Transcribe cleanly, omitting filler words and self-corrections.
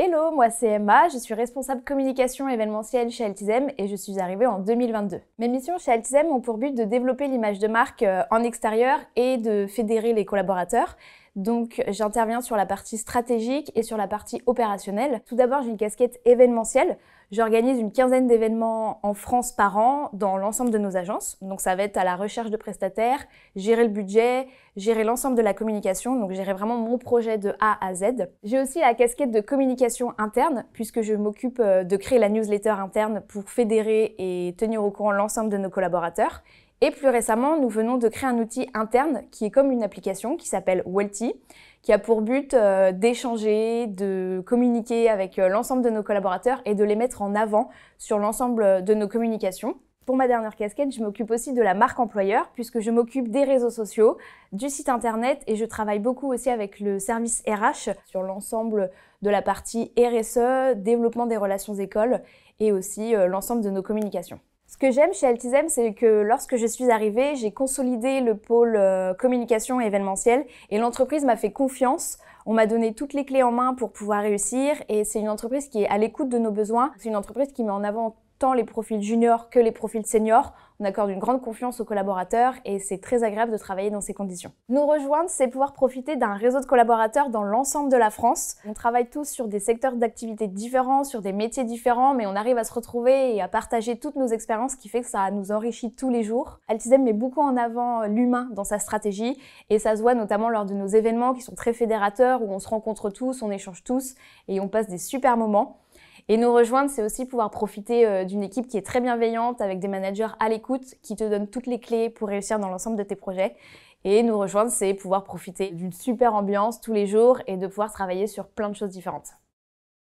Hello, moi c'est Emma, je suis responsable communication événementielle chez Altisem et je suis arrivée en 2022. Mes missions chez Altisem ont pour but de développer l'image de marque en extérieur et de fédérer les collaborateurs. Donc j'interviens sur la partie stratégique et sur la partie opérationnelle. Tout d'abord, j'ai une casquette événementielle. J'organise une quinzaine d'événements en France par an dans l'ensemble de nos agences. Donc ça va être à la recherche de prestataires, gérer le budget, gérer l'ensemble de la communication, donc gérer vraiment mon projet de A à Z. J'ai aussi la casquette de communication interne puisque je m'occupe de créer la newsletter interne pour fédérer et tenir au courant l'ensemble de nos collaborateurs. Et plus récemment, nous venons de créer un outil interne qui est comme une application qui s'appelle Welty, qui a pour but d'échanger, de communiquer avec l'ensemble de nos collaborateurs et de les mettre en avant sur l'ensemble de nos communications. Pour ma dernière casquette, je m'occupe aussi de la marque employeur puisque je m'occupe des réseaux sociaux, du site internet et je travaille beaucoup aussi avec le service RH sur l'ensemble de la partie RSE, développement des relations écoles et aussi l'ensemble de nos communications. Ce que j'aime chez Altisem, c'est que lorsque je suis arrivée, j'ai consolidé le pôle communication et événementiel et l'entreprise m'a fait confiance. On m'a donné toutes les clés en main pour pouvoir réussir et c'est une entreprise qui est à l'écoute de nos besoins. C'est une entreprise qui met en avant tant les profils juniors que les profils seniors. On accorde une grande confiance aux collaborateurs et c'est très agréable de travailler dans ces conditions. Nous rejoindre, c'est pouvoir profiter d'un réseau de collaborateurs dans l'ensemble de la France. On travaille tous sur des secteurs d'activité différents, sur des métiers différents, mais on arrive à se retrouver et à partager toutes nos expériences, ce qui fait que ça nous enrichit tous les jours. Altisem met beaucoup en avant l'humain dans sa stratégie et ça se voit notamment lors de nos événements qui sont très fédérateurs, où on se rencontre tous, on échange tous et on passe des super moments. Et nous rejoindre, c'est aussi pouvoir profiter d'une équipe qui est très bienveillante, avec des managers à l'écoute, qui te donnent toutes les clés pour réussir dans l'ensemble de tes projets. Et nous rejoindre, c'est pouvoir profiter d'une super ambiance tous les jours et de pouvoir travailler sur plein de choses différentes.